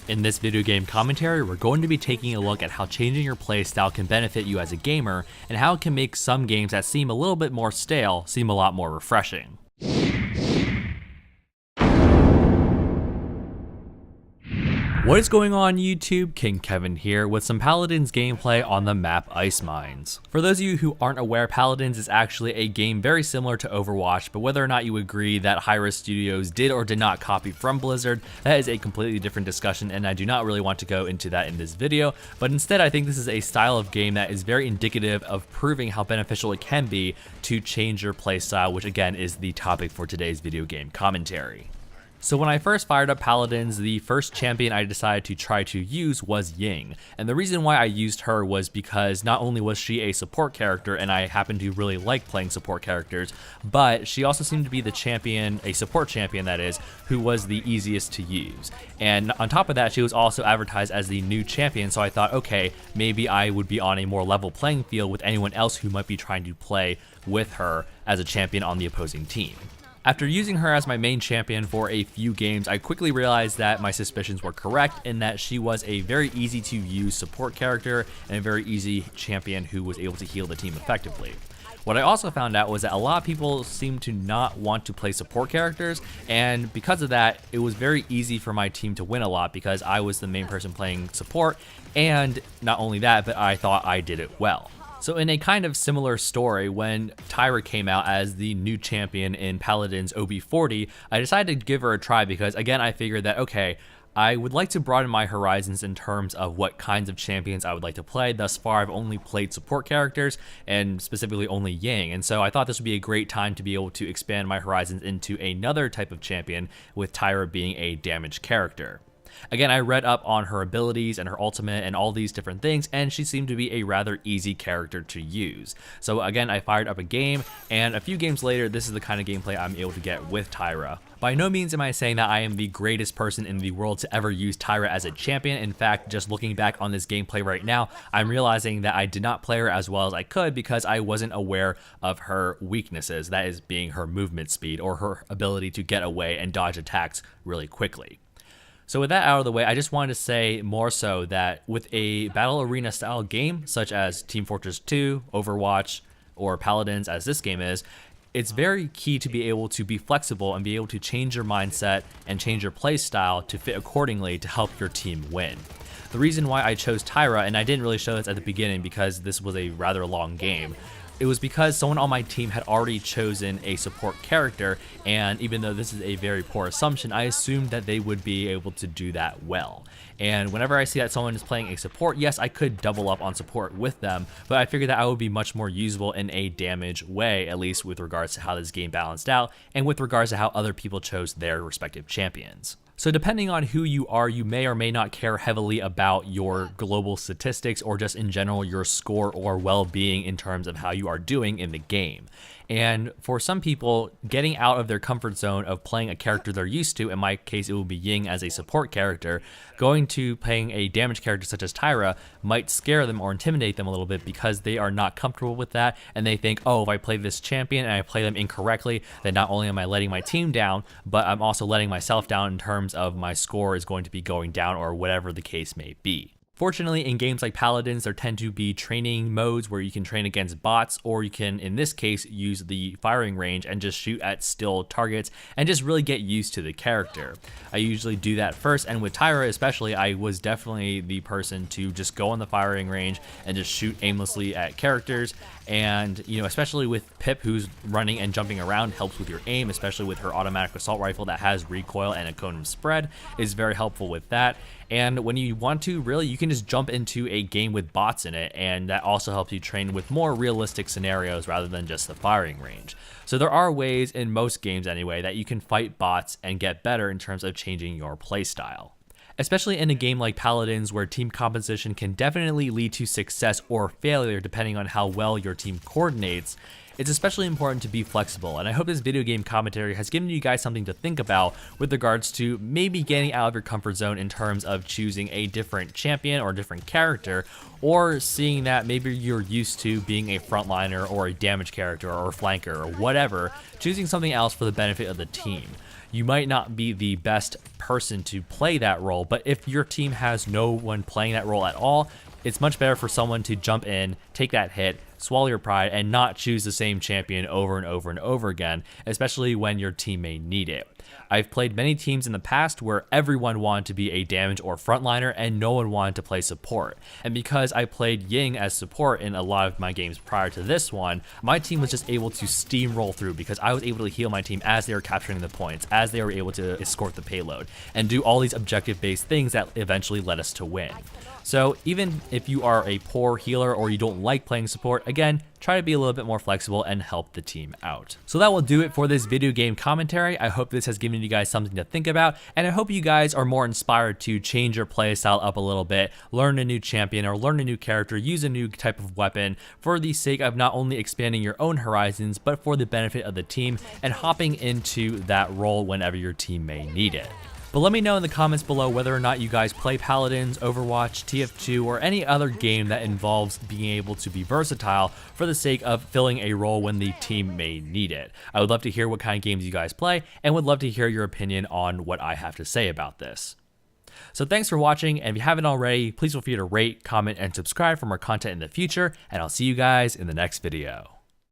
In this video game commentary, we're going to be taking a look at how changing your playstyle can benefit you as a gamer, and how it can make some games that seem a little bit more stale seem a lot more refreshing. What is going on YouTube? King Kevin here with some Paladins gameplay on the map Ice Mines. For those of you who aren't aware, Paladins is actually a game very similar to Overwatch, but whether or not you agree that Hi-Rez Studios did or did not copy from Blizzard, that is a completely different discussion, and I do not really want to go into that in this video, but instead I think this is a style of game that is very indicative of proving how beneficial it can be to change your playstyle, which again is the topic for today's video game commentary. So when I first fired up Paladins, the first champion I decided to try to use was Ying. And the reason why I used her was because not only was she a support character, and I happen to really like playing support characters, but she also seemed to be the champion, a support champion that is, who was the easiest to use. And on top of that, she was also advertised as the new champion, so I thought, okay, maybe I would be on a more level playing field with anyone else who might be trying to play with her as a champion on the opposing team. After using her as my main champion for a few games, I quickly realized that my suspicions were correct in that she was a very easy to use support character and a very easy champion who was able to heal the team effectively. What I also found out was that a lot of people seem to not want to play support characters, and because of that, it was very easy for my team to win a lot because I was the main person playing support, and not only that, but I thought I did it well. So in a kind of similar story, when Tyra came out as the new champion in Paladins OB40, I decided to give her a try because, again, I figured that, okay, I would like to broaden my horizons in terms of what kinds of champions I would like to play. Thus far, I've only played support characters, and specifically only Ying, and so I thought this would be a great time to be able to expand my horizons into another type of champion, with Tyra being a damage character. Again, I read up on her abilities and her ultimate and all these different things, and she seemed to be a rather easy character to use. So again, I fired up a game, and a few games later, this is the kind of gameplay I'm able to get with Tyra. By no means am I saying that I am the greatest person in the world to ever use Tyra as a champion. In fact, just looking back on this gameplay right now, I'm realizing that I did not play her as well as I could because I wasn't aware of her weaknesses, that is being her movement speed or her ability to get away and dodge attacks really quickly. So with that out of the way, I just wanted to say more so that with a battle arena style game such as Team Fortress 2, Overwatch, or Paladins as this game is, it's very key to be able to be flexible and be able to change your mindset and change your play style to fit accordingly to help your team win. The reason why I chose Tyra, and I didn't really show this at the beginning because this was a rather long game, it was because someone on my team had already chosen a support character, and even though this is a very poor assumption, I assumed that they would be able to do that well. And whenever I see that someone is playing a support, yes, I could double up on support with them, but I figured that I would be much more usable in a damage way, at least with regards to how this game balanced out, and with regards to how other people chose their respective champions. So depending on who you are, you may or may not care heavily about your global statistics or just in general your score or well-being in terms of how you are doing in the game. And for some people, getting out of their comfort zone of playing a character they're used to, in my case it will be Ying as a support character, going to playing a damage character such as Tyra might scare them or intimidate them a little bit because they are not comfortable with that, and they think, oh, if I play this champion and I play them incorrectly, then not only am I letting my team down, but I'm also letting myself down in terms of my score is going to be going down or whatever the case may be. Fortunately, in games like Paladins, there tend to be training modes where you can train against bots, or you can, in this case, use the firing range and just shoot at still targets and just really get used to the character. I usually do that first, and with Tyra especially, I was definitely the person to just go on the firing range and just shoot aimlessly at characters. And, you know, especially with Pip, who's running and jumping around, helps with your aim, especially with her automatic assault rifle that has recoil and a cone of spread, is very helpful with that. And when you want to, really, you can just jump into a game with bots in it, and that also helps you train with more realistic scenarios rather than just the firing range. So there are ways, in most games anyway, that you can fight bots and get better in terms of changing your playstyle. Especially in a game like Paladins, where team composition can definitely lead to success or failure depending on how well your team coordinates, it's especially important to be flexible, and I hope this video game commentary has given you guys something to think about with regards to maybe getting out of your comfort zone in terms of choosing a different champion or a different character, or seeing that maybe you're used to being a frontliner or a damage character or a flanker or whatever, choosing something else for the benefit of the team. you might not be the best person to play that role, but if your team has no one playing that role at all, it's much better for someone to jump in, take that hit, swallow your pride, and not choose the same champion over and over and over again, especially when your team may need it. I've played many teams in the past where everyone wanted to be a damage or frontliner and no one wanted to play support. And because I played Ying as support in a lot of my games prior to this one, my team was just able to steamroll through because I was able to heal my team as they were capturing the points, as they were able to escort the payload, and do all these objective-based things that eventually led us to win. So even if you are a poor healer or you don't like playing support, again, try to be a little bit more flexible and help the team out. So that will do it for this video game commentary. I hope this has given you guys something to think about, and I hope you guys are more inspired to change your playstyle up a little bit, learn a new champion or learn a new character, use a new type of weapon for the sake of not only expanding your own horizons, but for the benefit of the team and hopping into that role whenever your team may need it. But let me know in the comments below whether or not you guys play Paladins, Overwatch, TF2, or any other game that involves being able to be versatile for the sake of filling a role when the team may need it. I would love to hear what kind of games you guys play and would love to hear your opinion on what I have to say about this. So thanks for watching, and if you haven't already, please feel free to rate, comment, and subscribe for more content in the future, and I'll see you guys in the next video.